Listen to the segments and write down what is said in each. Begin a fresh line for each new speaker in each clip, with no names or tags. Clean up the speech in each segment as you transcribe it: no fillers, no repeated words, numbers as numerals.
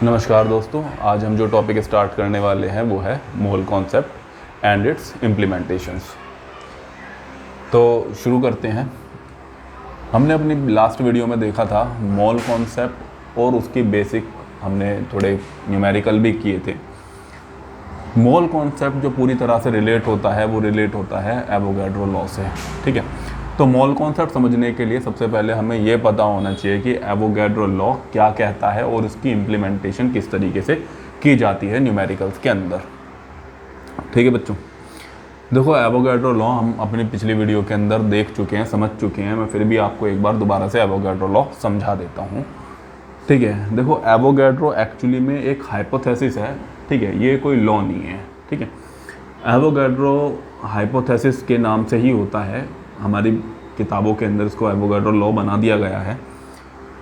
नमस्कार दोस्तों, आज हम जो टॉपिक स्टार्ट करने वाले हैं वो है mole concept and it's implementations. तो शुरू करते हैं। हमने अपनी लास्ट वीडियो में देखा था मोल कॉन्सेप्ट और उसकी बेसिक हमने थोड़े न्यूमेरिकल भी किए थे। मोल कॉन्सेप्ट जो पूरी तरह से रिलेट होता है वो रिलेट होता है एवोगैड्रो लॉ से, ठीक है। तो मोल कॉन्सेप्ट समझने के लिए सबसे पहले हमें ये पता होना चाहिए कि एवोगैड्रो लॉ क्या कहता है और उसकी इम्प्लीमेंटेशन किस तरीके से की जाती है न्यूमेरिकल्स के अंदर, ठीक है बच्चों। देखो, एवोगैड्रो लॉ हम अपनी पिछली वीडियो के अंदर देख चुके हैं, समझ चुके हैं। मैं फिर भी आपको एक बार दोबारा से एवोगैड्रो लॉ समझा देता हूँ, ठीक है। देखो, एवोगैड्रो एक्चुअली में एक हाइपोथेसिस है, ठीक है, ये कोई लॉ नहीं है, ठीक है। एवोगैड्रो हाइपोथेसिस के नाम से ही होता है, हमारी किताबों के अंदर इसको एवोगैड्रो लॉ बना दिया गया है,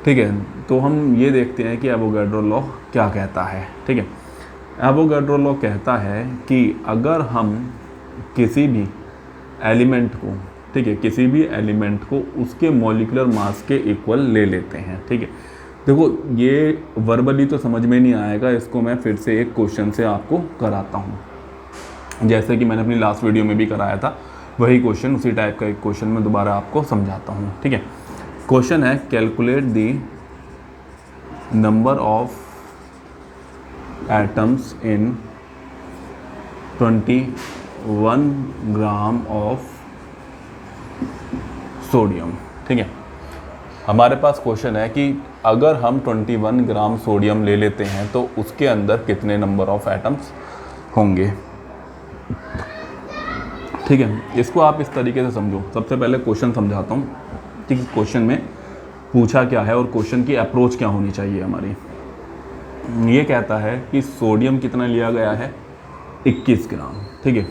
ठीक है। तो हम ये देखते हैं कि एवोगैड्रो लॉ क्या कहता है, ठीक है। एवोगैड्रो लॉ कहता है कि अगर हम किसी भी एलिमेंट को, ठीक है, किसी भी एलिमेंट को उसके मॉलिक्यूलर मास के इक्वल ले लेते हैं, ठीक है। देखो, ये वर्बली तो समझ में नहीं आएगा, इसको मैं फिर से एक क्वेश्चन से आपको कराता हूँ, जैसे कि मैंने अपनी लास्ट वीडियो में भी कराया था। वही क्वेश्चन, उसी टाइप का एक क्वेश्चन मैं दोबारा आपको समझाता हूँ, ठीक है। क्वेश्चन है, calculate the number of atoms in 21 gram of sodium, ठीक है। हमारे पास क्वेश्चन है कि अगर हम 21 ग्राम सोडियम ले लेते हैं तो उसके अंदर कितने नंबर ऑफ एटम्स होंगे, ठीक है। इसको आप इस तरीके से समझो। सबसे पहले क्वेश्चन समझाता हूँ कि क्वेश्चन में पूछा क्या है और क्वेश्चन की अप्रोच क्या होनी चाहिए हमारी। ये कहता है कि सोडियम कितना लिया गया है, 21 ग्राम, ठीक है।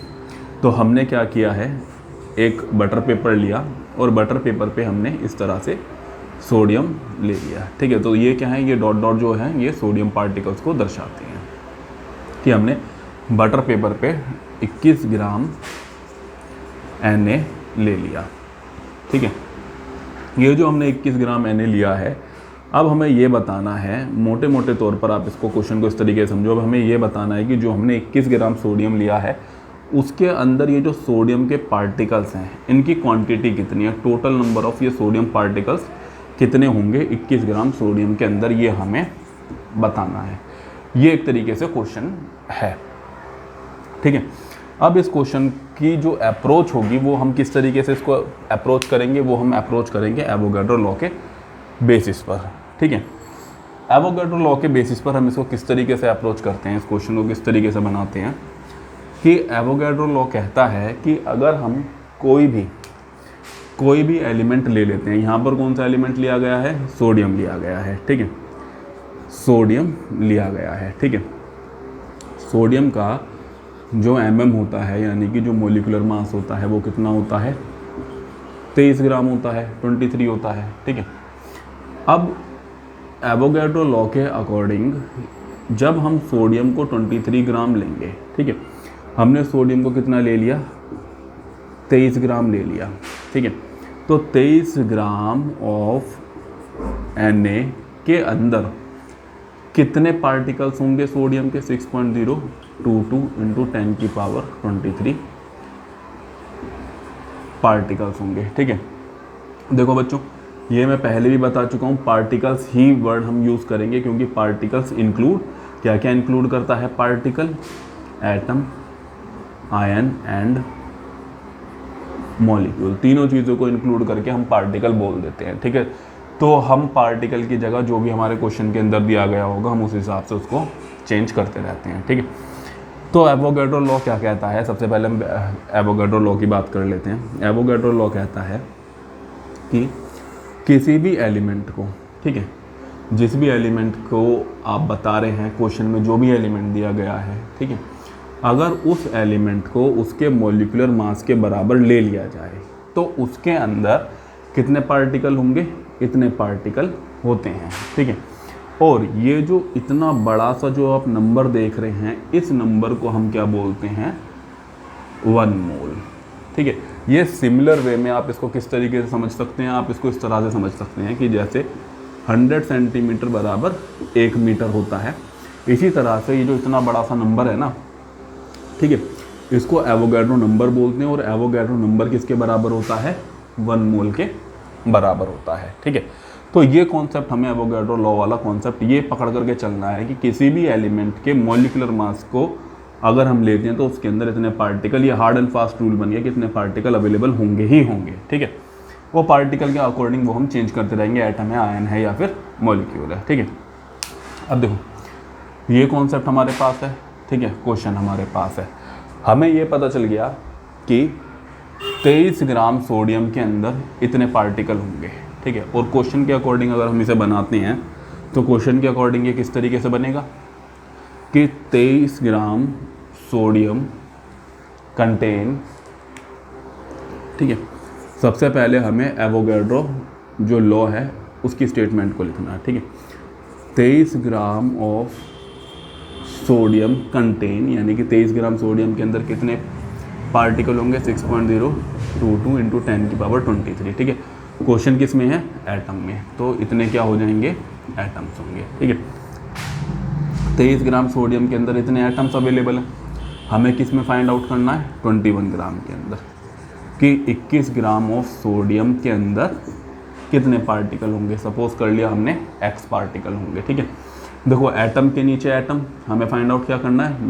तो हमने क्या किया है, एक बटर पेपर लिया और बटर पेपर पे हमने इस तरह से सोडियम ले लिया, ठीक है। तो ये क्या है, ये डॉट डॉट जो है ये सोडियम पार्टिकल्स को दर्शाते हैं कि हमने बटर पेपर पे 21 ग्राम Na ले लिया, ठीक है। ये जो हमने 21 ग्राम Na लिया है, अब हमें ये बताना है, मोटे मोटे तौर पर आप इसको क्वेश्चन को इस तरीके से समझो। अब हमें ये बताना है कि जो हमने 21 ग्राम सोडियम लिया है उसके अंदर ये जो सोडियम के पार्टिकल्स हैं इनकी क्वांटिटी कितनी है, टोटल नंबर ऑफ ये सोडियम पार्टिकल्स कितने होंगे 21 ग्राम सोडियम के अंदर, ये हमें बताना है। ये एक तरीके से क्वेश्चन है, ठीक है। अब इस क्वेश्चन की जो अप्रोच होगी वो हम किस तरीके से इसको अप्रोच करेंगे, वो हम अप्रोच करेंगे एवोगैड्रो लॉ के बेसिस पर, ठीक है। एवोगैड्रो लॉ के बेसिस पर हम इसको किस तरीके से अप्रोच करते हैं, इस क्वेश्चन को किस तरीके से बनाते हैं कि एवोगैड्रो लॉ कहता है कि अगर हम कोई भी एलिमेंट ले लेते हैं, यहाँ पर कौन सा एलिमेंट लिया गया है, सोडियम लिया गया है, ठीक है, सोडियम लिया गया है, ठीक है। सोडियम का जो होता है, यानी कि जो मोलिकुलर मास होता है वो कितना होता है, 23 ग्राम होता है, 23 होता है, ठीक है। अब एवोगैड्रो लॉ के अकॉर्डिंग जब हम सोडियम को 23 ग्राम लेंगे, ठीक है, हमने सोडियम को कितना ले लिया, 23 ग्राम ले लिया, ठीक है। तो 23 ग्राम ऑफ Na के अंदर कितने पार्टिकल्स होंगे सोडियम के, 6.022 इंटू 10 की पावर 23 पार्टिकल्स होंगे, ठीक है। देखो बच्चों, ये मैं पहले भी बता चुका हूँ, पार्टिकल्स ही वर्ड हम यूज़ करेंगे क्योंकि पार्टिकल्स इंक्लूड क्या क्या इंक्लूड करता है, particle, atom, ion and molecule, तीनों चीज़ों को इंक्लूड करके हम पार्टिकल बोल देते हैं, ठीक है। तो हम पार्टिकल की जगह जो भी हमारे क्वेश्चन के अंदर दिया गया होगा हम उस हिसाब से उसको चेंज करते रहते हैं, ठीक है। तो एवोगैड्रो लॉ क्या कहता है, सबसे पहले हम एवोगैड्रो लॉ की बात कर लेते हैं। एवोगैड्रो लॉ कहता है कि किसी भी एलिमेंट को, ठीक है, जिस भी एलिमेंट को आप बता रहे हैं क्वेश्चन में, जो भी एलिमेंट दिया गया है, ठीक है, अगर उस एलिमेंट को उसके मॉलिक्यूलर मास के बराबर ले लिया जाए तो उसके अंदर कितने पार्टिकल होंगे, इतने पार्टिकल होते हैं, ठीक है। और ये जो इतना बड़ा सा जो आप नंबर देख रहे हैं, इस नंबर को हम क्या बोलते हैं, 1 मोल, ठीक है। ये सिमिलर वे में आप इसको किस तरीके से समझ सकते हैं, आप इसको इस तरह से समझ सकते हैं कि जैसे 100 सेंटीमीटर बराबर 1 मीटर होता है, इसी तरह से ये जो इतना बड़ा सा नंबर है ना, ठीक है, इसको एवोगैड्रो नंबर बोलते हैं, और एवोगैड्रो नंबर किसके बराबर होता है? 1 मोल के बराबर होता है, ठीक है। तो ये कॉन्सेप्ट हमें एवोगैड्रो लॉ वाला कॉन्सेप्ट ये पकड़ करके चलना है कि किसी भी एलिमेंट के मॉलिक्यूलर मास को अगर हम लेते हैं तो उसके अंदर इतने पार्टिकल, ये हार्ड एंड फास्ट रूल बन गया कि इतने पार्टिकल अवेलेबल होंगे ही होंगे, ठीक है। वो पार्टिकल के अकॉर्डिंग वो हम चेंज करते रहेंगे, एटम है, आयन है या फिर मॉलिक्यूल है, ठीक है। अब देखो ये कॉन्सेप्ट हमारे पास है, ठीक है, क्वेश्चन हमारे पास है, हमें ये पता चल गया कि 23 ग्राम सोडियम के अंदर इतने पार्टिकल होंगे, ठीक है। और क्वेश्चन के अकॉर्डिंग अगर हम इसे बनाते हैं तो क्वेश्चन के अकॉर्डिंग ये किस तरीके से बनेगा कि 23 ग्राम सोडियम कंटेन, ठीक है। सबसे पहले हमें एवोगैड्रो जो लॉ है उसकी स्टेटमेंट को लिखना है, ठीक है। 23 ग्राम ऑफ सोडियम कंटेन, यानी कि 23 ग्राम सोडियम के अंदर कितने पार्टिकल होंगे? 6.022 इंटू 10 की पावर 23, ठीक है। क्वेश्चन किस में है? एटम में, तो इतने क्या हो जाएंगे? एटम्स होंगे, ठीक है। 23 ग्राम सोडियम के अंदर इतने एटम्स अवेलेबल हैं, हमें किस में फाइंड आउट करना है? 21 ग्राम के अंदर, कि 21 ग्राम ऑफ सोडियम के अंदर कितने पार्टिकल होंगे। सपोज कर लिया हमने x पार्टिकल होंगे, ठीक है। देखो एटम के नीचे एटम, हमें फाइंड आउट क्या करना है?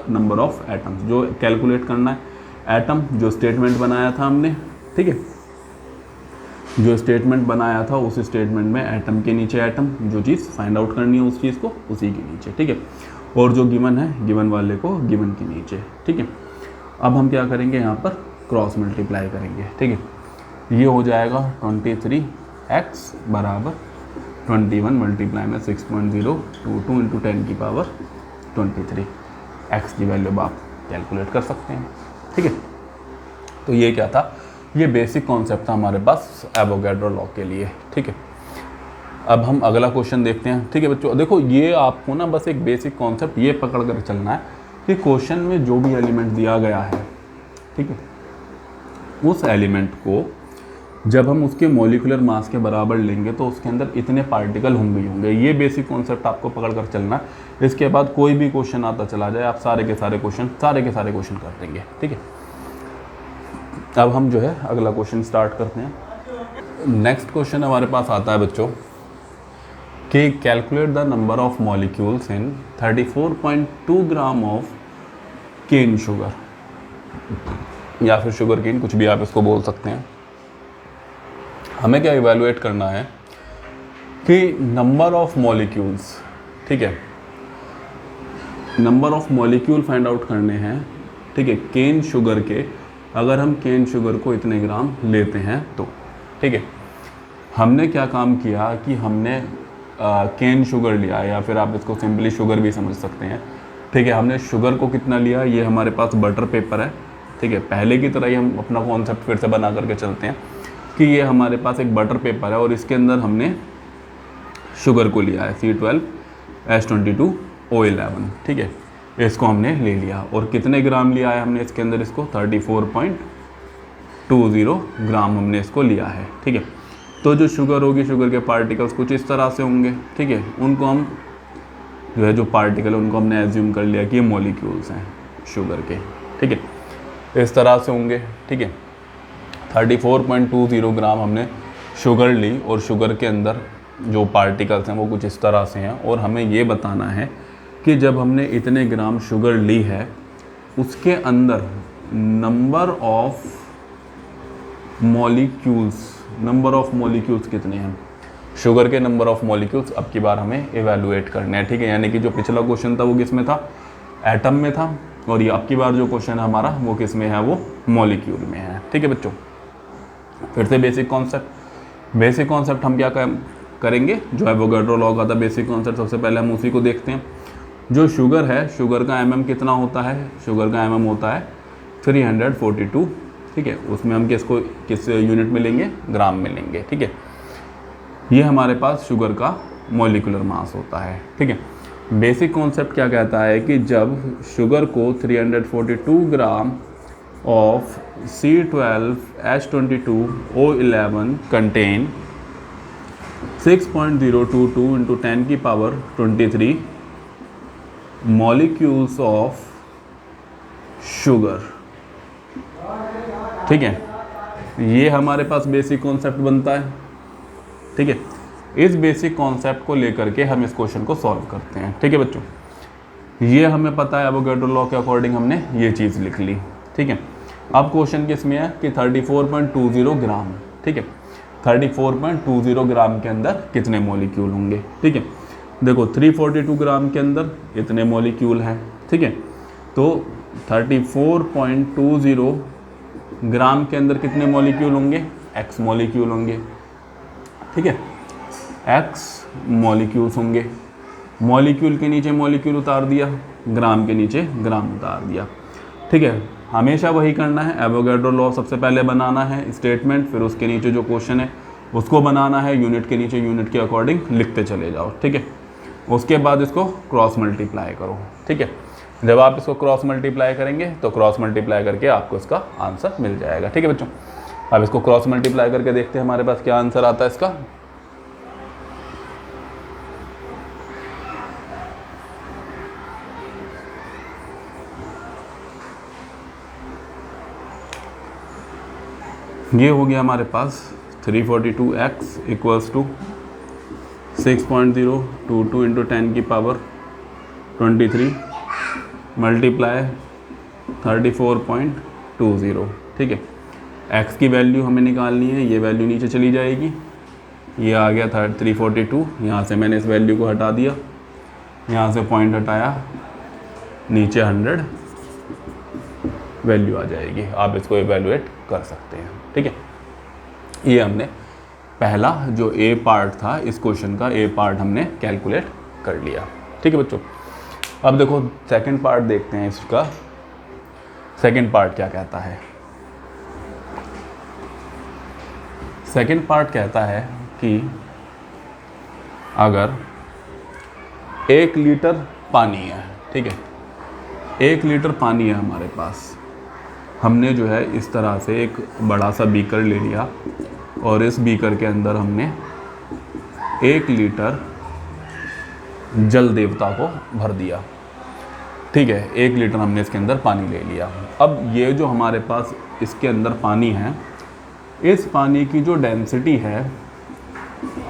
नंबर ऑफ एटम्स, जो कैलकुलेट करना है। एटम जो स्टेटमेंट बनाया था हमने, ठीक है, जो स्टेटमेंट बनाया था उस स्टेटमेंट में एटम के नीचे एटम, जो चीज़ फाइंड आउट करनी है उस चीज़ को उसी के नीचे, ठीक है। और जो गिवन है गिवन वाले को गिवन के नीचे, ठीक है। अब हम क्या करेंगे? यहाँ पर क्रॉस मल्टीप्लाई करेंगे, ठीक है। ये हो जाएगा 23x बराबर 21 मल्टीप्लाई में 6.022 इंटू 10 की पावर 23। x की वैल्यू आप कैलकुलेट कर सकते हैं, ठीक है। तो ये क्या था? ये बेसिक कॉन्सेप्ट था हमारे पास एवोगैड्रो लॉ के लिए, ठीक है। अब हम अगला क्वेश्चन देखते हैं, ठीक है बच्चों। देखो ये आपको ना बस एक बेसिक कॉन्सेप्ट ये पकड़ कर चलना है कि क्वेश्चन में जो भी एलिमेंट दिया गया है, ठीक है, उस एलिमेंट को जब हम उसके मॉलिक्यूलर मास के बराबर लेंगे तो उसके अंदर इतने पार्टिकल होंगे ही होंगे। ये बेसिक कॉन्सेप्ट आपको पकड़ कर चलना है। इसके बाद कोई भी क्वेश्चन आता चला जाए, आप सारे के सारे क्वेश्चन कर देंगे, ठीक है। अब हम जो है अगला क्वेश्चन स्टार्ट करते हैं। नेक्स्ट क्वेश्चन हमारे पास आता है बच्चों कि calculate the number of molecules in 34.2 gram of cane sugar, या फिर शुगर केन, कुछ भी आप इसको बोल सकते हैं। हमें क्या इवैल्यूएट करना है कि नंबर ऑफ मॉलिक्यूल्स, ठीक है, number of molecule find out करने हैं, ठीक है, केन शुगर के। अगर हम केन शुगर को इतने ग्राम लेते हैं तो, ठीक है, हमने क्या काम किया कि हमने केन शुगर लिया, या फिर आप इसको सिंपली शुगर भी समझ सकते हैं, ठीक है। हमने शुगर को कितना लिया? ये हमारे पास बटर पेपर है, ठीक है। पहले की तरह ही हम अपना कॉन्सेप्ट फिर से बना करके चलते हैं कि ये हमारे पास एक बटर पेपर है और इसके अंदर हमने शुगर को लिया है C12H22O11, ठीक है। इसको हमने ले लिया और कितने ग्राम लिया है हमने इसके अंदर? इसको 34.20 ग्राम हमने इसको लिया है, ठीक है। तो जो शुगर होगी, शुगर के पार्टिकल्स कुछ इस तरह से होंगे, ठीक है। उनको हम जो है, जो पार्टिकल उनको हमने एज्यूम कर लिया कि ये मॉलिक्यूल्स हैं शुगर के, ठीक है, इस तरह से होंगे, ठीक है। 34.20 ग्राम हमने शुगर ली और शुगर के अंदर जो पार्टिकल्स हैं वो कुछ इस तरह से हैं। और हमें ये बताना है कि जब हमने इतने ग्राम शुगर ली है उसके अंदर नंबर ऑफ मॉलिक्यूल्स कितने हैं? शुगर के नंबर ऑफ मॉलिक्यूल्स अब की बार हमें इवैल्यूएट करने हैं, ठीक है। यानी कि जो पिछला क्वेश्चन था वो किस में था? एटम में था, और ये अब की बार जो क्वेश्चन है हमारा वो किस में है? वो मॉलिक्यूल में है, ठीक है बच्चों। फिर से बेसिक कॉन्सेप्ट हम क्या करेंगे? जो एवोगैड्रो लॉ का था बेसिक कॉन्सेप्ट, सबसे पहले हम उसी को देखते हैं। जो शुगर है, शुगर का mm कितना होता है? शुगर का mm होता है 342, ठीक है। उसमें हम किस यूनिट में लेंगे? ग्राम में लेंगे, ठीक है। ये हमारे पास शुगर का मॉलिक्यूलर मास होता है, ठीक है। बेसिक कॉन्सेप्ट क्या कहता है कि जब शुगर को 342 gram of C12H22O11 contain 6.022 into 10 की पावर 23 मॉलिक्यूल्स ऑफ शुगर। ठीक है, ये हमारे पास बेसिक कॉन्सेप्ट बनता है। ठीक है, इस बेसिक कॉन्सेप्ट को लेकर के हम इस क्वेश्चन को सॉल्व करते हैं। ठीक है बच्चों, ये हमें पता है, एवोगैड्रो लॉ के अकॉर्डिंग हमने ये चीज़ लिख ली। ठीक है, अब क्वेश्चन किस में है कि 34.20 ग्राम। ठीक है, 34.20 ग्राम के अंदर कितने मॉलिक्यूल होंगे। ठीक है, देखो 342 ग्राम के अंदर इतने मॉलिक्यूल हैं। ठीक है, तो 34.20 ग्राम के अंदर कितने मॉलिक्यूल होंगे, x मॉलिक्यूल होंगे। ठीक है, x मॉलिक्यूल्स होंगे। मॉलिक्यूल के नीचे मॉलिक्यूल उतार दिया, ग्राम के नीचे ग्राम उतार दिया। ठीक है, हमेशा वही करना है, एवोगैड्रो लॉ सबसे पहले बनाना है स्टेटमेंट, फिर उसके नीचे जो क्वेश्चन है उसको बनाना है, यूनिट के नीचे यूनिट के अकॉर्डिंग लिखते चले जाओ। ठीक है, उसके बाद इसको क्रॉस मल्टीप्लाई करो। ठीक है, जब आप इसको क्रॉस मल्टीप्लाई करेंगे तो क्रॉस मल्टीप्लाई करके आपको इसका आंसर मिल जाएगा। ठीक है बच्चों, अब इसको क्रॉस मल्टीप्लाई करके देखते हैं हमारे पास क्या आंसर आता है इसका। ये हो गया हमारे पास 342x इक्वल्स टू 6.022 इंटू 10 की पावर 23 मल्टीप्लाई 34.20। ठीक है, x की वैल्यू हमें निकालनी है, ये वैल्यू नीचे चली जाएगी, ये आ गया 342, यहाँ से मैंने इस वैल्यू को हटा दिया, यहाँ से पॉइंट हटाया, नीचे 100 वैल्यू आ जाएगी। आप इसको इवेलुएट कर सकते हैं। ठीक है, ये हमने पहला जो ए पार्ट था इस क्वेश्चन का, ए पार्ट हमने कैलकुलेट कर लिया। ठीक है बच्चों, अब देखो सेकंड पार्ट देखते हैं इसका। सेकंड पार्ट क्या कहता है, सेकंड पार्ट कहता है कि अगर 1 लीटर पानी है। ठीक है, 1 लीटर पानी है हमारे पास, हमने जो है इस तरह से एक बड़ा सा बीकर ले लिया और इस बीकर के अंदर हमने 1 लीटर जल देवता को भर दिया। ठीक है, 1 लीटर हमने इसके अंदर पानी ले लिया। अब ये जो हमारे पास इसके अंदर पानी है, इस पानी की जो डेंसिटी है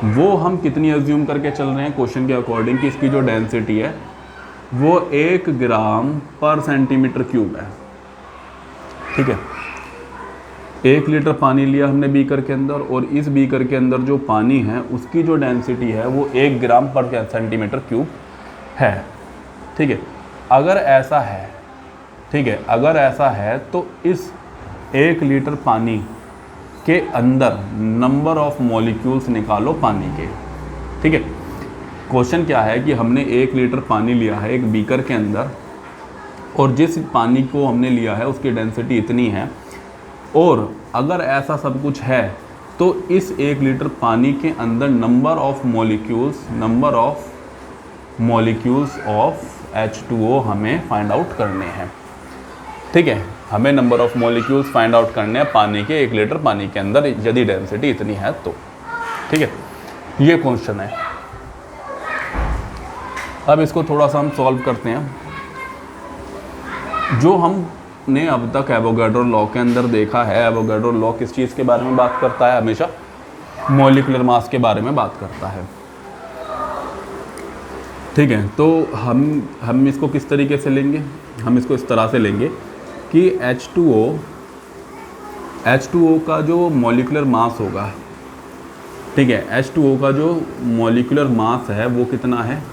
वो हम कितनी एज्यूम करके चल रहे हैं क्वेश्चन के अकॉर्डिंग कि इसकी जो डेंसिटी है वो 1 ग्राम पर सेंटीमीटर क्यूब है। ठीक है, 1 लीटर पानी लिया हमने बीकर के अंदर और इस बीकर के अंदर जो पानी है उसकी जो डेंसिटी है वो 1 ग्राम पर सेंटीमीटर क्यूब है। ठीक है, अगर ऐसा है, ठीक है, अगर ऐसा है तो इस 1 लीटर पानी के अंदर नंबर ऑफ मॉलिक्यूल्स निकालो पानी के। ठीक है, क्वेश्चन क्या है कि हमने 1 लीटर पानी लिया है एक बीकर के अंदर और जिस पानी को हमने लिया है उसकी डेंसिटी इतनी है, और अगर ऐसा सब कुछ है तो इस 1 लीटर पानी के अंदर number of molecules of H2O हमें फाइंड आउट करने हैं। ठीक है, हमें number of molecules find out करने हैं पानी के 1 लीटर पानी के अंदर यदि डेंसिटी इतनी है तो। ठीक है, ये क्वेश्चन है। अब इसको थोड़ा सा हम सॉल्व करते हैं। जो हमने अब तक एवोगैड्रो लॉ के अंदर देखा है, एवोगैड्रो लॉ किस चीज़ के बारे में बात करता है, हमेशा मॉलिक्यूलर मास के बारे में बात करता है। ठीक है, तो हम इसको किस तरीके से लेंगे, हम इसको इस तरह से लेंगे कि H2O का जो मॉलिक्यूलर मास होगा, ठीक है, H2O का जो मॉलिक्यूलर मास है वो कितना है,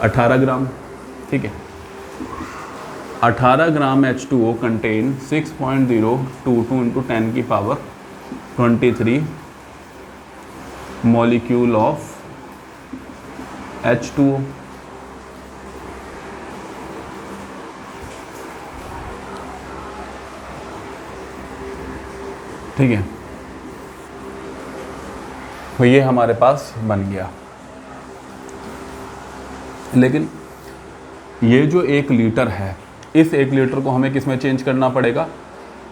18 ग्राम। ठीक है, 18 ग्राम H2O कंटेन 6.022 इंटू 10 की पावर 23 मॉलिक्यूल ऑफ H2O। ठीक है, तो ये हमारे पास बन गया। लेकिन ये जो 1 लीटर है, इस 1 लीटर को हमें किस में चेंज करना पड़ेगा,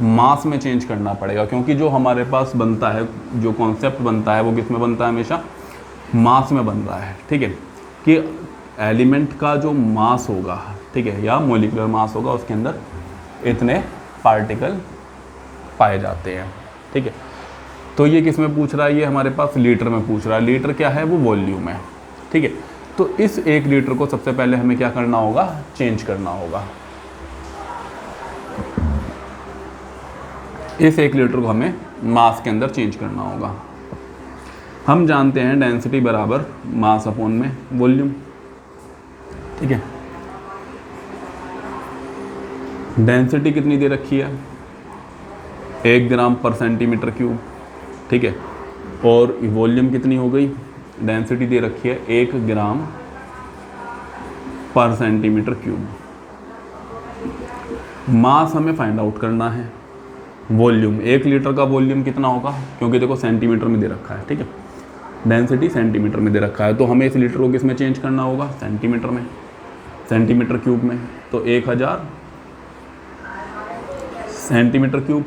मास में चेंज करना पड़ेगा, क्योंकि जो हमारे पास बनता है, जो कॉन्सेप्ट बनता है वो किस में बनता है, हमेशा मास में बन रहा है। ठीक है, कि एलिमेंट का जो मास होगा, ठीक है, या मॉलिक्यूलर मास होगा, उसके अंदर इतने पार्टिकल पाए जाते हैं, ठीक है। तो ये किस में पूछ रहा है, ये हमारे पास लीटर में पूछ रहा है। लीटर क्या है, वो वॉल्यूम है, ठीक है। तो इस 1 लीटर को सबसे पहले हमें क्या करना होगा, चेंज करना होगा। इस 1 लीटर को हमें मास के अंदर चेंज करना होगा। हम जानते हैं डेंसिटी बराबर मास अपॉन में वॉल्यूम, ठीक है। डेंसिटी कितनी दे रखी है, 1 ग्राम पर सेंटीमीटर क्यूब, ठीक है। और वॉल्यूम कितनी हो गई, डेंसिटी दे रखी है 1 ग्राम पर सेंटीमीटर क्यूब। मास हमें फाइंड आउट करना है। वॉल्यूम, 1 लीटर का वॉल्यूम कितना होगा, क्योंकि देखो सेंटीमीटर में दे रखा है, ठीक है। डेंसिटी सेंटीमीटर में दे रखा है, तो हमें इस लीटर को किस में चेंज करना होगा, सेंटीमीटर में, सेंटीमीटर क्यूब में। तो 1000 सेंटीमीटर क्यूब।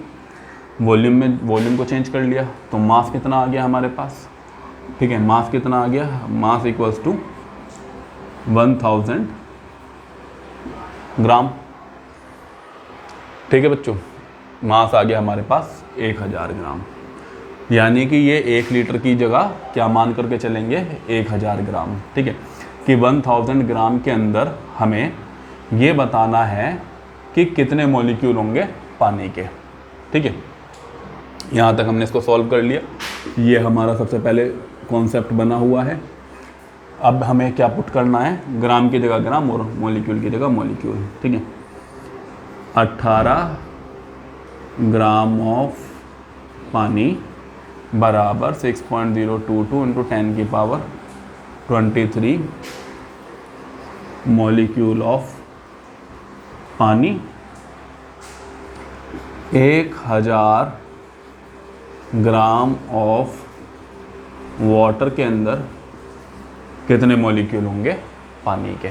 वॉल्यूम में वॉल्यूम को चेंज कर लिया, तो मास कितना आ गया हमारे पास, ठीक है। मास कितना आ गया, मास इक्वल्स टू 1000 ग्राम, ठीक है बच्चों। मास आ गया हमारे पास 1000 ग्राम, यानी कि ये 1 लीटर की जगह क्या मान करके चलेंगे, 1000 ग्राम, ठीक है। कि 1000 ग्राम के अंदर हमें ये बताना है कि कितने मॉलिक्यूल होंगे पानी के, ठीक है। यहाँ तक हमने इसको सॉल्व कर लिया। ये हमारा सबसे पहले कॉन्सेप्ट बना हुआ है। अब हमें क्या पुट करना है, ग्राम की जगह ग्राम और मॉलिक्यूल की जगह मॉलिक्यूल, ठीक है। 18 ग्राम ऑफ पानी बराबर 6.022 इंटू 10 की पावर 23 मॉलिक्यूल ऑफ पानी। 1000 ग्राम ऑफ वाटर के अंदर कितने मॉलिक्यूल होंगे पानी के।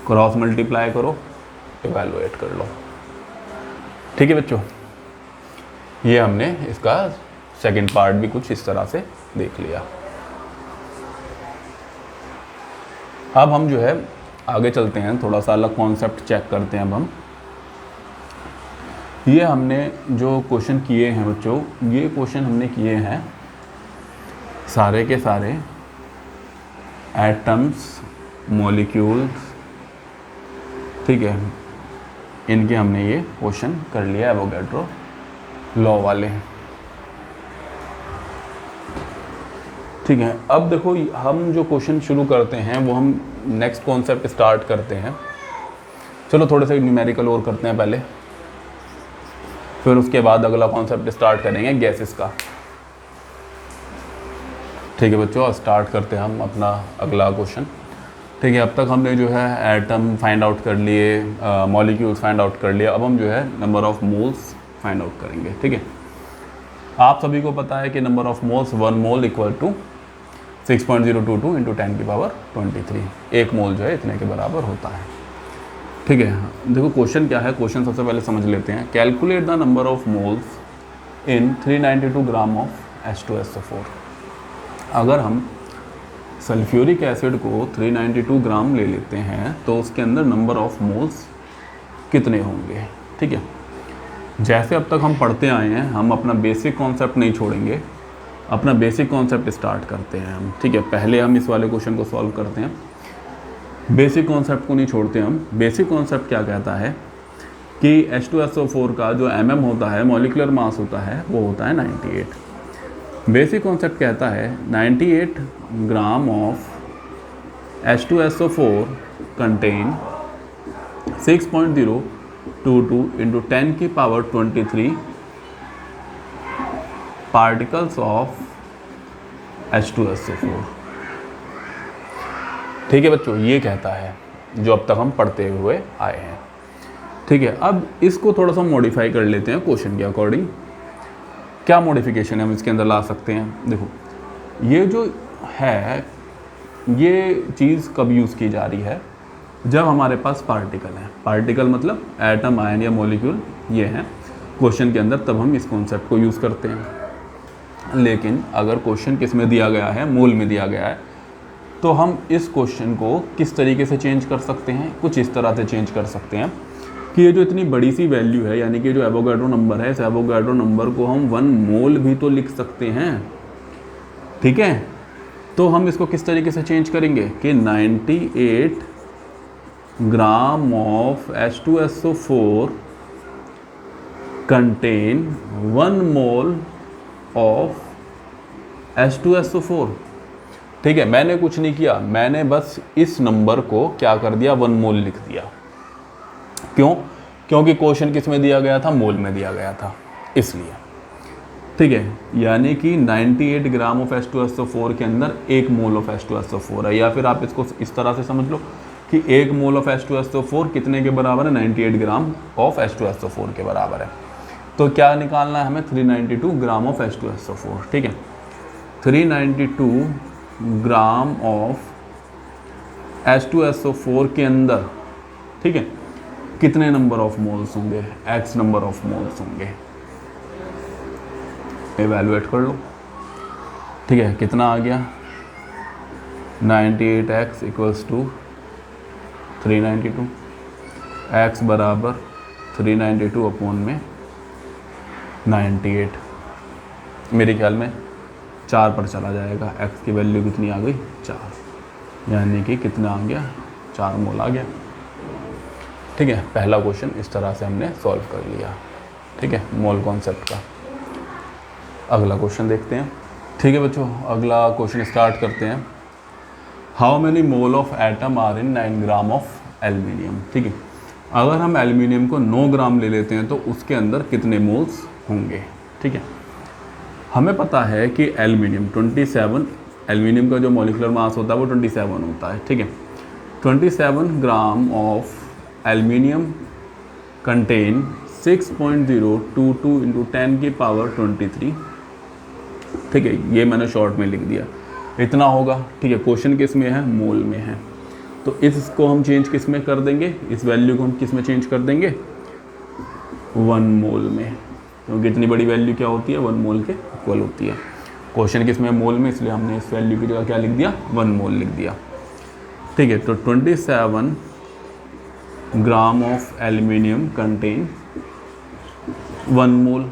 क्रॉस मल्टीप्लाई करो, इवैल्यूएट कर लो, ठीक है बच्चों। ये हमने इसका सेकंड पार्ट भी कुछ इस तरह से देख लिया। अब हम जो है आगे चलते हैं, थोड़ा सा अलग कॉन्सेप्ट चेक करते हैं। अब हम ये हमने जो क्वेश्चन किए हैं बच्चों, ये क्वेश्चन हमने किए हैं सारे के सारे एटम्स, मॉलिक्यूल्स, ठीक है, इनके हमने ये क्वेश्चन कर लिया एवोगैड्रो लॉ वाले, ठीक है। अब देखो हम जो क्वेश्चन शुरू करते हैं वो हम नेक्स्ट कॉन्सेप्ट स्टार्ट करते हैं। चलो थोड़े से न्यूमेरिकल और करते हैं पहले, फिर उसके बाद अगला कॉन्सेप्ट स्टार्ट करेंगे गैसेस का, ठीक है बच्चों। स्टार्ट करते हैं हम अपना अगला क्वेश्चन, ठीक है। अब तक हमने जो है एटम फाइंड आउट कर लिए, मॉलिक्यूल्स फाइंड आउट कर लिए। अब हम जो है number of moles find out करेंगे, ठीक है। आप सभी को पता है कि number of moles 1 mole equal to 6.022 into 10 की पावर 23। 1 मोल जो है इतने के बराबर होता है, ठीक है। देखो क्वेश्चन क्या है, क्वेश्चन सबसे पहले समझ लेते हैं। Calculate the number of moles in 392 gram of H2SO4। अगर हम सल्फ्यूरिक एसिड को 392 ग्राम ले लेते हैं तो उसके अंदर नंबर ऑफ मोल्स कितने होंगे, ठीक है। जैसे अब तक हम पढ़ते आए हैं, हम अपना बेसिक कॉन्सेप्ट नहीं छोड़ेंगे, अपना बेसिक कॉन्सेप्ट स्टार्ट करते हैं हम, ठीक है। पहले हम इस वाले क्वेश्चन को सॉल्व करते हैं, बेसिक कॉन्सेप्ट को नहीं छोड़ते हम। बेसिक कॉन्सेप्ट क्या कहता है कि H2SO4 का जो mm होता है, मॉलिक्यूलर मास होता है, वो होता है 98। बेसिक कॉन्सेप्ट कहता है 98 gram of H2SO4 contain 6.022 into 10 की पावर 23 पार्टिकल्स ऑफ H2SO4, ठीक है बच्चों। ये कहता है जो अब तक हम पढ़ते हुए आए हैं, ठीक है। अब इसको थोड़ा सा मॉडिफाई कर लेते हैं क्वेश्चन के अकॉर्डिंग। क्या मॉडिफिकेशन हम इसके अंदर ला सकते हैं, देखो ये जो है ये चीज़ कब यूज़ की जा रही है, जब हमारे पास पार्टिकल है। पार्टिकल मतलब एटम, आयन या मॉलिक्यूल, ये हैं क्वेश्चन के अंदर, तब हम इस कॉन्सेप्ट को यूज़ करते हैं। लेकिन अगर क्वेश्चन किस में दिया गया है, मोल में दिया गया है, तो हम इस क्वेश्चन को किस तरीके से चेंज कर सकते हैं, कुछ इस तरह से चेंज कर सकते हैं कि ये जो इतनी बड़ी सी वैल्यू है, यानी कि जो एवोगाड्रो नंबर है, इस एवोगाड्रो नंबर को हम 1 मोल भी तो लिख सकते हैं, ठीक है। तो हम इसको किस तरीके से चेंज करेंगे कि 98 gram of H2SO4 contain 1 mole of H2SO4, ठीक है। मैंने कुछ नहीं किया, मैंने बस इस नंबर को क्या कर दिया, 1 मोल लिख दिया। क्यों? क्योंकि क्वेश्चन किस में दिया गया था, मोल में दिया गया था, इसलिए, ठीक है। यानी कि 98 ग्राम ऑफ H2SO4 के अंदर 1 मोल ऑफ H2SO4 है, या फिर आप इसको इस तरह से समझ लो कि 1 मोल ऑफ H2SO4 कितने के बराबर है, 98 ग्राम ऑफ H2SO4 के बराबर है। तो क्या निकालना है हमें, 392 ग्राम ऑफ H2SO4, ठीक है। 392 ग्राम ऑफ H2SO4 के अंदर, ठीक है, कितने नंबर ऑफ मोल्स होंगे, x नंबर ऑफ मोल्स होंगे, एवेलुएट कर लो, ठीक है। कितना आ गया, 98x इक्वल्स टू 392, x बराबर 392 अपॉन में 98, मेरे ख्याल में 4 पर चला जाएगा, x की वैल्यू कितनी आ गई, 4, यानी कि कितना आ गया, 4 मोल आ गया, ठीक है। पहला क्वेश्चन इस तरह से हमने सॉल्व कर लिया, ठीक है, मोल कॉन्सेप्ट का। अगला क्वेश्चन देखते हैं, ठीक है बच्चों। अगला क्वेश्चन स्टार्ट करते हैं। How many mole of atom are in 9 gram of aluminium, ठीक है। अगर हम एल्यूमिनियम को 9 ग्राम ले लेते हैं तो उसके अंदर कितने मोल्स होंगे, ठीक है। हमें पता है कि एल्यूमिनियम 27, एल्यूमिनियम का जो मॉलिक्यूलर मास होता है वो 27 होता है, ठीक है। 27 ग्राम ऑफ एल्यूमिनियम कंटेन 6.022 इंटू 10 की पावर 23, ठीक है। ये मैंने शॉर्ट में लिख दिया, इतना होगा, ठीक है। क्वेश्चन किस में है, मोल में है, तो इसको हम चेंज किस में कर देंगे, इस वैल्यू को हम किस में चेंज कर देंगे, 1 मोल में, क्योंकि इतनी बड़ी वैल्यू क्या होती है, 1 मोल के इक्वल होती है। क्वेश्चन किस में, मोल में, इसलिए हमने इस वैल्यू की जगह क्या लिख दिया, 1 मोल लिख दिया, ठीक है। तो 27 ग्राम ऑफ एल्यूमिनियम कंटेन 1 मोल,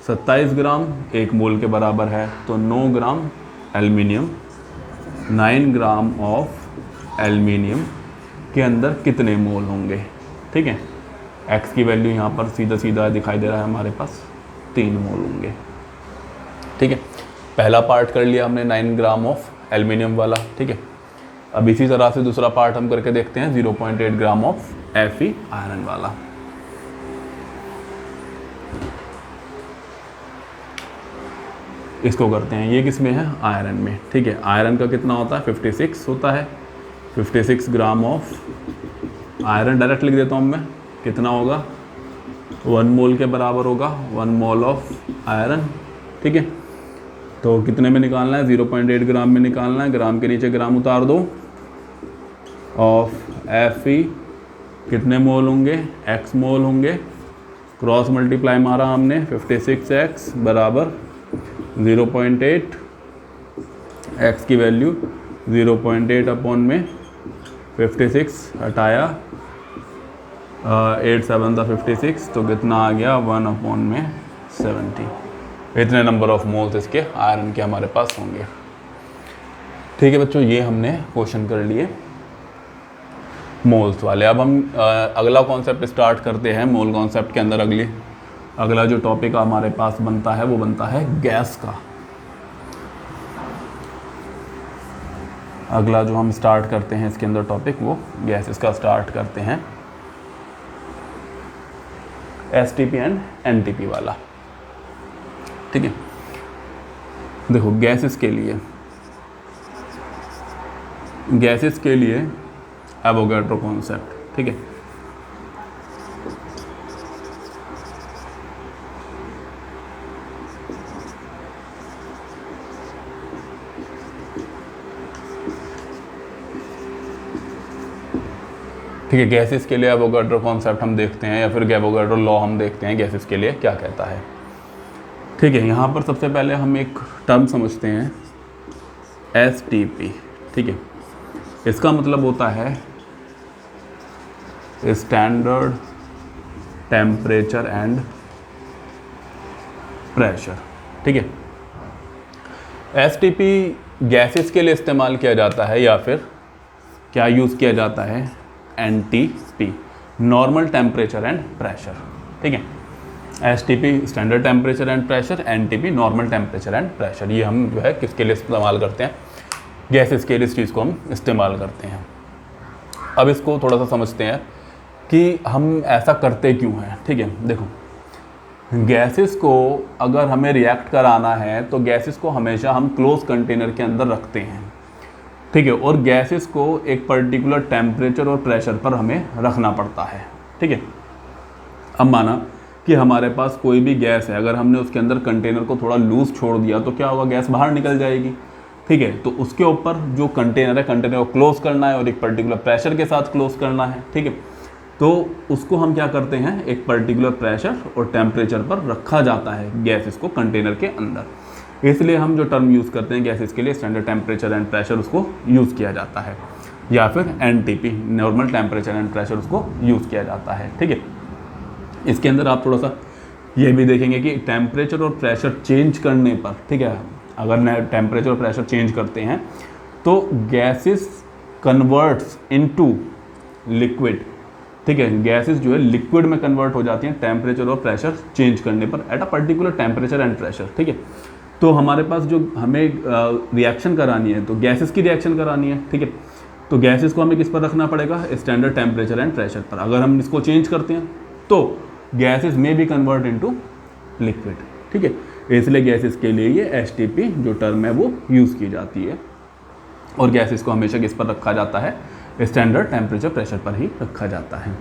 27 ग्राम 1 मोल के बराबर है, तो 9 gram aluminium, 9 gram of aluminium के अंदर कितने मोल होंगे, ठीक है। x की वैल्यू यहाँ पर सीधा सीधा दिखाई दे रहा है हमारे पास, 3 मोल होंगे, ठीक है। पहला पार्ट कर लिया हमने 9 ग्राम ऑफ एल्यूमिनियम वाला, ठीक है। अब इसी तरह से दूसरा पार्ट हम करके देखते हैं, 0.8 ग्राम ऑफ Fe आयरन वाला। इसको करते हैं, ये किस में है, आयरन में, ठीक है। आयरन का कितना होता है, 56 होता है, 56 ग्राम ऑफ आयरन डायरेक्ट लिख देता हूँ मैं, कितना होगा, 1 मोल के बराबर होगा, 1 मोल ऑफ आयरन, ठीक है। तो कितने में निकालना है, 0.8 ग्राम में निकालना है, ग्राम के नीचे ग्राम उतार दो, ऑफ Fe कितने मोल होंगे, x मोल होंगे, क्रॉस मल्टीप्लाई मारा हमने, 56x बराबर 0.8, x की वैल्यू 0.8 अपॉन में 56 हटाया, 8 7 था 56, तो कितना आ गया, 1 अपॉन में 70। इतने नंबर ऑफ मोल्स इसके आयरन के हमारे पास होंगे, ठीक है बच्चों। ये हमने क्वेश्चन कर लिए मोल्स वाले। अब हम अगला कॉन्सेप्ट स्टार्ट करते हैं। मोल कॉन्सेप्ट के अंदर अगला जो टॉपिक हमारे पास बनता है वो बनता है गैस का। अगला जो हम स्टार्ट करते हैं इसके अंदर टॉपिक वो गैस, इसका स्टार्ट करते हैं STP एंड NTP वाला, ठीक है। देखो गैसेस के लिए एवोगाड्रो कॉन्सेप्ट, ठीक है। ठीक है, गैसेस के लिए एवोगाड्रो कॉन्सेप्ट हम देखते हैं, या फिर एवोगाड्रो लॉ हम देखते हैं गैसेस के लिए क्या कहता है। ठीक है, यहाँ पर सबसे पहले हम एक टर्म समझते हैं STP, ठीक है। इसका मतलब होता है स्टैंडर्ड टेम्परेचर एंड प्रेशर। ठीक है, एसटीपी गैसेस के लिए इस्तेमाल किया जाता है या फिर क्या यूज़ किया जाता है, NTP, normal temperature and pressure. ठीक है, STP standard temperature and pressure, NTP normal temperature and pressure. ये हम जो है किसके लिए इस्तेमाल करते हैं, गैसेस के लिए इस चीज़ को हम इस्तेमाल करते हैं। अब इसको थोड़ा सा समझते हैं कि हम ऐसा करते क्यों हैं। ठीक है, देखो गैसेस को अगर हमें रिएक्ट कराना है तो गैसेस को हमेशा हम क्लोज कंटेनर के अंदर रखते हैं। ठीक है, और गैसेस को एक पर्टिकुलर टेम्परेचर और प्रेशर पर हमें रखना पड़ता है। ठीक है, अब माना कि हमारे पास कोई भी गैस है, अगर हमने उसके अंदर कंटेनर को थोड़ा लूज छोड़ दिया तो क्या होगा, गैस बाहर निकल जाएगी। ठीक है, तो उसके ऊपर जो कंटेनर है, कंटेनर को क्लोज करना है और एक पर्टिकुलर प्रेशर के साथ क्लोज करना है। ठीक है, तो उसको हम क्या करते हैं, एक पर्टिकुलर प्रेशर और टेम्परेचर पर रखा जाता है गैसेस को कंटेनर के अंदर। इसलिए हम जो टर्म यूज़ करते हैं गैसेस के लिए, स्टैंडर्ड टेम्परेचर एंड प्रेशर, उसको यूज़ किया जाता है, या फिर NTP normal temperature and pressure उसको यूज़ किया जाता है। ठीक है, इसके अंदर आप थोड़ा सा ये भी देखेंगे कि टेम्परेचर और प्रेशर चेंज करने पर, ठीक है, अगर टेम्परेचर और प्रेशर चेंज करते हैं तो गैसेस कन्वर्ट्स इनटू लिक्विड। ठीक है, गैसेस जो है लिक्विड में कन्वर्ट हो जाती हैं टेम्परेचर और प्रेशर चेंज करने पर at a particular temperature and pressure. ठीक है, तो हमारे पास जो हमें रिएक्शन करानी है तो गैसेस की रिएक्शन करानी है। ठीक है, तो गैसेस को हमें किस पर रखना पड़ेगा, स्टैंडर्ड टेम्परेचर एंड प्रेशर पर। अगर हम इसको चेंज करते हैं तो गैसेस में भी कन्वर्ट इनटू लिक्विड। ठीक है, इसलिए गैसेस के लिए ये एसटीपी जो टर्म है वो यूज़ की जाती है, और गैसेस को हमेशा किस पर रखा जाता है, स्टैंडर्ड टेम्परेचर प्रेशर पर ही रखा जाता है।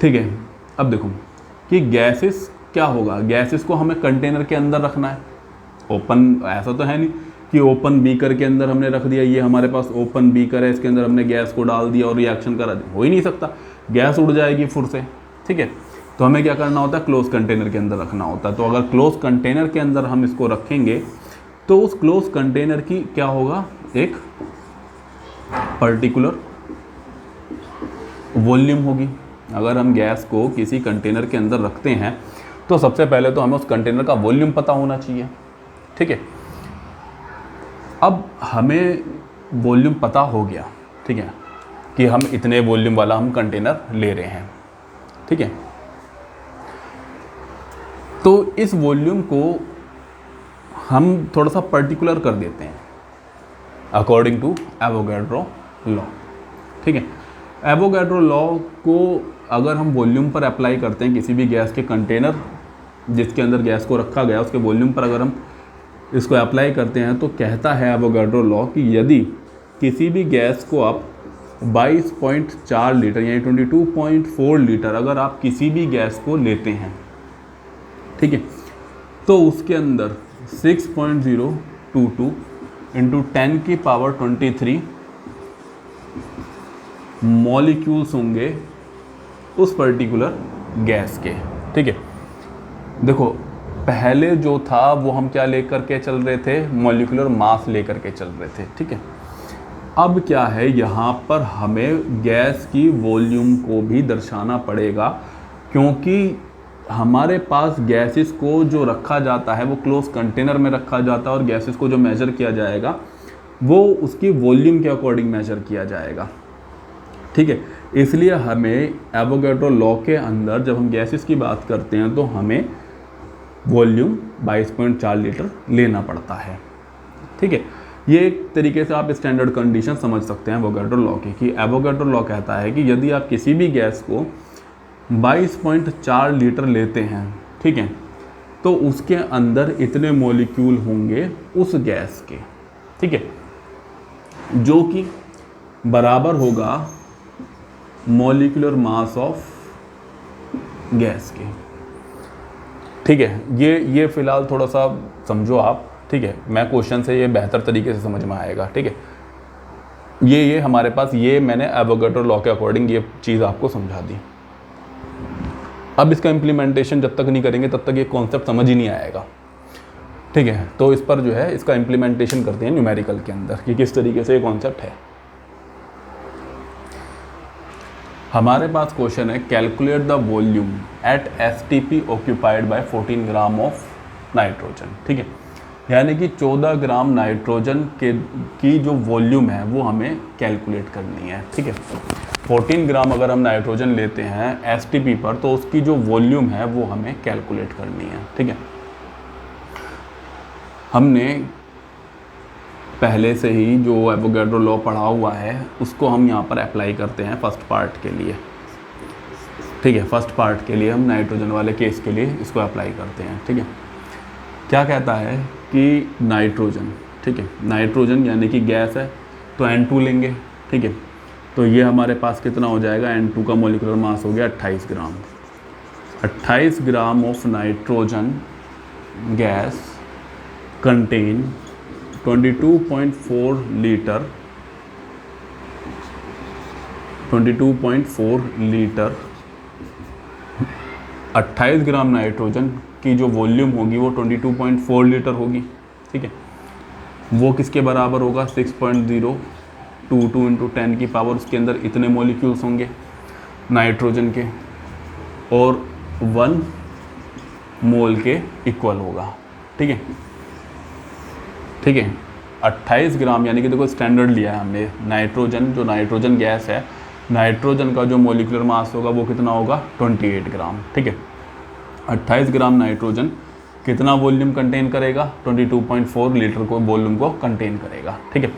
ठीक है, अब देखो कि गैसेस क्या होगा, गैसेस को हमें कंटेनर के अंदर रखना है। ओपन ऐसा तो है नहीं कि ओपन बीकर के अंदर हमने रख दिया, ये हमारे पास ओपन बीकर है, इसके अंदर हमने गैस को डाल दिया और रिएक्शन करा दिया, हो ही नहीं सकता, गैस उड़ जाएगी फुर से। ठीक है, तो हमें क्या करना होता है, क्लोज कंटेनर के अंदर रखना होता है। तो अगर क्लोज कंटेनर के अंदर हम इसको रखेंगे तो उस क्लोज कंटेनर की क्या होगा, एक पर्टिकुलर वॉल्यूम होगी। अगर हम गैस को किसी कंटेनर के अंदर रखते हैं तो सबसे पहले तो हमें उस कंटेनर का वॉल्यूम पता होना चाहिए। ठीक है, अब हमें वॉल्यूम पता हो गया, ठीक है, कि हम इतने वॉल्यूम वाला हम कंटेनर ले रहे हैं। ठीक है, तो इस वॉल्यूम को हम थोड़ा सा पर्टिकुलर कर देते हैं अकॉर्डिंग टू एवोगैड्रो लॉ। ठीक है, एवोगैड्रो लॉ को अगर हम वॉल्यूम पर अप्लाई करते हैं, किसी भी गैस के कंटेनर जिसके अंदर गैस को रखा गया उसके वॉल्यूम पर अगर हम इसको अप्लाई करते हैं तो कहता है एवोगैड्रो लॉ कि यदि किसी भी गैस को आप 22.4 लीटर यानी 22.4 लीटर अगर आप किसी भी गैस को लेते हैं, ठीक है, तो उसके अंदर 6.022 इंटू 10 की पावर 23 मॉलिक्यूल्स होंगे उस पर्टिकुलर गैस के। ठीक है, देखो पहले जो था वो हम क्या लेकर के चल रहे थे, मॉलिक्यूलर मास लेकर के चल रहे थे। ठीक है, अब क्या है, यहाँ पर हमें गैस की वॉल्यूम को भी दर्शाना पड़ेगा, क्योंकि हमारे पास गैसेस को जो रखा जाता है वो क्लोज कंटेनर में रखा जाता है, और गैसेस को जो मेजर किया जाएगा वो उसकी वॉल्यूम के अकॉर्डिंग मेजर किया जाएगा। ठीक है, इसलिए हमें एवोगैड्रो लॉ के अंदर जब हम गैसेस की बात करते हैं तो हमें वॉल्यूम 22.4 लीटर लेना पड़ता है। ठीक है, ये एक तरीके से आप स्टैंडर्ड कंडीशन समझ सकते हैं एवोगैड्रो लॉ की, कि एवोगैड्रो लॉ कहता है कि यदि आप किसी भी गैस को 22.4 लीटर लेते हैं, ठीक है, तो उसके अंदर इतने मॉलिक्यूल होंगे उस गैस के। ठीक है, जो कि बराबर होगा मॉलिक्यूलर मास ऑफ गैस के। ठीक है, ये फिलहाल थोड़ा सा समझो आप। ठीक है, मैं क्वेश्चन से ये बेहतर तरीके से समझ में आएगा। ठीक है, ये हमारे पास ये मैंने एवोगैड्रो लॉ के अकॉर्डिंग ये चीज़ आपको समझा दी। अब इसका इम्प्लीमेंटेशन जब तक नहीं करेंगे तब तक ये कॉन्सेप्ट समझ ही नहीं आएगा। ठीक है, तो इस पर जो है इसका इम्प्लीमेंटेशन करते हैं न्यूमेरिकल के अंदर कि किस तरीके से ये कॉन्सेप्ट है। हमारे पास क्वेश्चन है calculate the volume at STP occupied by 14 gram of nitrogen. ठीक है, यानी कि 14 ग्राम नाइट्रोजन की जो वॉल्यूम है वो हमें कैलकुलेट करनी है। ठीक है, 14 ग्राम अगर हम नाइट्रोजन लेते हैं एसटीपी पर तो उसकी जो वॉल्यूम है वो हमें कैलकुलेट करनी है। ठीक है, हमने पहले से ही जो एवोगैड्रो लॉ पढ़ा हुआ है उसको हम यहाँ पर अप्लाई करते हैं फर्स्ट पार्ट के लिए। ठीक है, फर्स्ट पार्ट के लिए हम नाइट्रोजन वाले केस के लिए इसको अप्लाई करते हैं। ठीक है, क्या कहता है कि नाइट्रोजन, ठीक है, नाइट्रोजन यानी कि गैस है तो N2 लेंगे। ठीक है, तो ये हमारे पास कितना हो जाएगा, N2 का मोलिकुलर मास हो गया 28 ग्राम। 28 gram of nitrogen gas contain 22.4 litre 28 gram nitrogen की जो वॉल्यूम होगी वो 22.4 लीटर होगी। ठीक है, वो किसके बराबर होगा, 6.022 इंटू 10 की पावर, उसके अंदर इतने मॉलिक्यूल्स होंगे नाइट्रोजन के और 1 मोल के इक्वल होगा। ठीक है, ठीक है, 28 ग्राम यानी कि देखो स्टैंडर्ड लिया है हमने, नाइट्रोजन जो नाइट्रोजन गैस है, नाइट्रोजन का जो मोलिकुलर मास होगा वो कितना होगा 28 ग्राम। ठीक है, 28 ग्राम नाइट्रोजन कितना वॉल्यूम कंटेन करेगा, 22.4 लीटर को वॉल्यूम को कंटेन करेगा। ठीक है,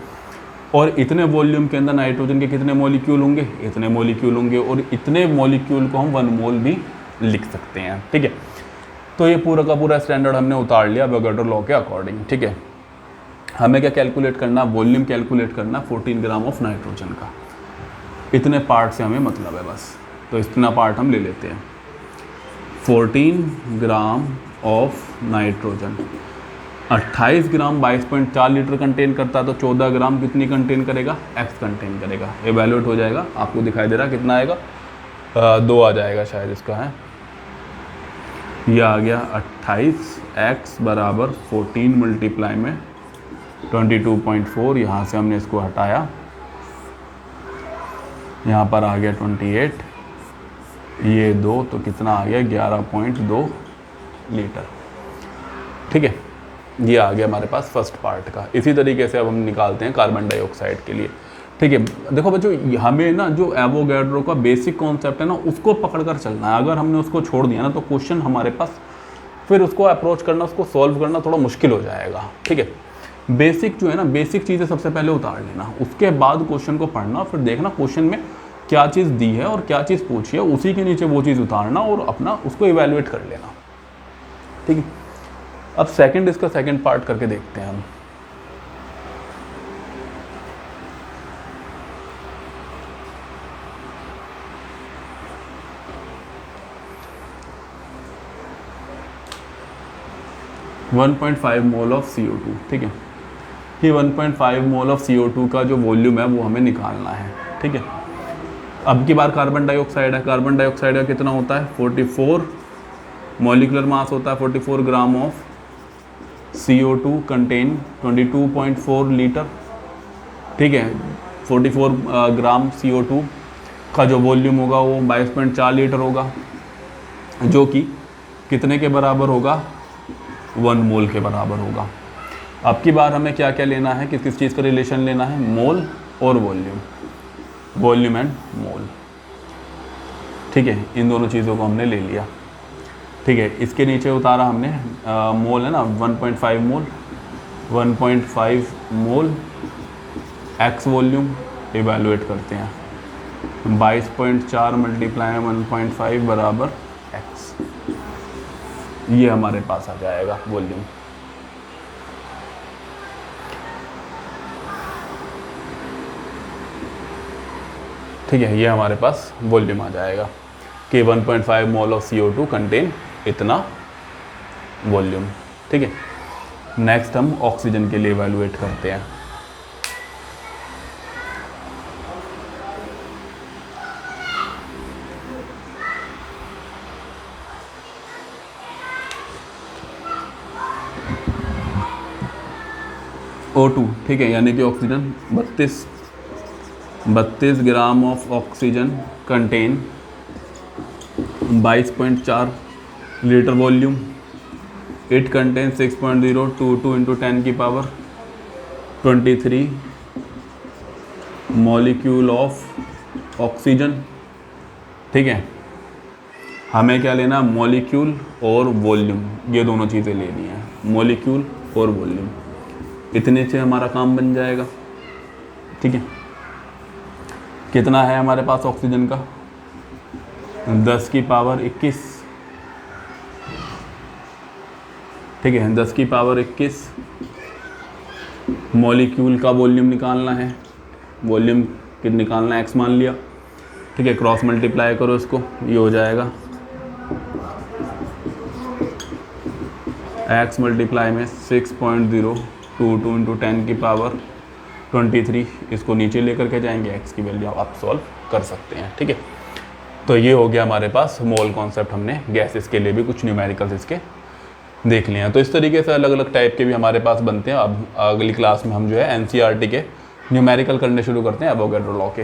और इतने वॉल्यूम के अंदर नाइट्रोजन के कितने मॉलिक्यूल होंगे, इतने मॉलिक्यूल होंगे, और इतने मॉलिक्यूल को हम 1 मोल भी लिख सकते हैं। ठीक है, तो ये पूरा का पूरा स्टैंडर्ड हमने उतार लिया एवोगैड्रो लॉ के अकॉर्डिंग। ठीक है, हमें क्या कैलकुलेट करना, वॉल्यूम कैलकुलेट करना 14 ग्राम ऑफ नाइट्रोजन का। इतने पार्ट से हमें मतलब है बस, तो इतना पार्ट हम ले लेते हैं। 14 gram of nitrogen 28 gram 22.4 litre contain करता है, तो 14 ग्राम कितनी कंटेन करेगा, x कंटेन करेगा। एवेल्यूएट हो जाएगा, आपको दिखाई दे रहा है कितना आएगा, 2 आ जाएगा शायद इसका, है यह आ गया 28x बराबर 14 मल्टीप्लाई में 22.4, यहाँ से हमने इसको हटाया, यहाँ पर आ गया 28, ये 2 तो कितना आ गया 11.2 लीटर। ठीक है, ये आ गया हमारे पास फर्स्ट पार्ट का। इसी तरीके से अब हम निकालते हैं कार्बन डाइऑक्साइड के लिए। ठीक है, देखो बच्चों, हमें ना जो एवोगैड्रो का बेसिक कॉन्सेप्ट है ना उसको पकड़ कर चलना है। अगर हमने उसको छोड़ दिया ना तो क्वेश्चन हमारे पास फिर उसको अप्रोच करना, उसको सॉल्व करना थोड़ा मुश्किल हो जाएगा। ठीक है, बेसिक जो है ना, बेसिक चीज़ें सबसे पहले उतार लेना, उसके बाद क्वेश्चन को पढ़ना, फिर देखना क्वेश्चन में क्या चीज़ दी है और क्या चीज़ पूछी है, उसी के नीचे वो चीज़ उतारना और अपना उसको इवैल्यूएट कर लेना। ठीक है, अब इसका सेकंड पार्ट करके देखते हैं हम। (1.5 मोल ऑफ CO2। ठीक है, ये 1.5 मोल ऑफ CO2 का जो वॉल्यूम है वो हमें निकालना है। ठीक है, अब की बार कार्बन डाइऑक्साइड है, कार्बन डाइऑक्साइड का कितना होता है 44 मॉलिकुलर मास होता है, 44 gram of CO2 contain 22.4 litre. ठीक है, 44 ग्राम CO2 का जो वॉल्यूम होगा वो 22.4 लीटर होगा, जो कि कितने के बराबर होगा, 1 मोल के बराबर होगा। अब की बार हमें क्या क्या लेना है, किस किस चीज़ का रिलेशन लेना है, मोल और वॉल्यूम, वॉल्यूम एंड मोल। ठीक है, इन दोनों चीज़ों को हमने ले लिया। ठीक है, इसके नीचे उतारा हमने मोल है ना, 1.5 मोल, 1.5 मोल एक्स वॉल्यूम, इवैल्यूएट करते हैं, 22.4 मल्टीप्लाई 1.5 बराबर एक्स, ये हमारे पास आ जाएगा वॉल्यूम। ठीक है, ये हमारे पास वॉल्यूम आ जाएगा कि 1.5 मोल ऑफ CO2 कंटेन इतना वॉल्यूम। ठीक है, नेक्स्ट हम ऑक्सीजन के लिए इवैल्यूएट करते हैं। O2, ठीक है, यानी कि oxygen 32 gram of oxygen contain 22.4 litre volume. It contain 6.022 into 10 की पावर 23 मॉलिक्यूल ऑफ ऑक्सीजन। ठीक है, हमें क्या लेना, मॉलिक्यूल और वॉल्यूम, ये दोनों चीज़ें लेनी है, मॉलिक्यूल और वॉल्यूम। इतने से हमारा काम बन जाएगा। ठीक है, कितना है हमारे पास ऑक्सीजन का, 10 की पावर 21। ठीक है, 10 की पावर 21 मॉलिक्यूल का वॉल्यूम निकालना है। वॉल्यूम कितना निकालना है, एक्स मान लिया। ठीक है, क्रॉस मल्टीप्लाई करो इसको, ये हो जाएगा एक्स मल्टीप्लाई में 6.022 इंटू 10 की पावर 23। इसको नीचे लेकर के जाएंगे, एक्स की वैल्यू आप सॉल्व कर सकते हैं। ठीक है, तो ये हो गया हमारे पास मोल कॉन्सेप्ट। हमने गैसेस के लिए भी कुछ न्यूमेरिकल्स इसके देख लिए हैं। तो इस तरीके से अलग अलग टाइप के भी हमारे पास बनते हैं। अब अगली क्लास में हम जो है एनसीईआरटी के न्यूमेरिकल करने शुरू करते हैं एवोगैड्रो लॉ के।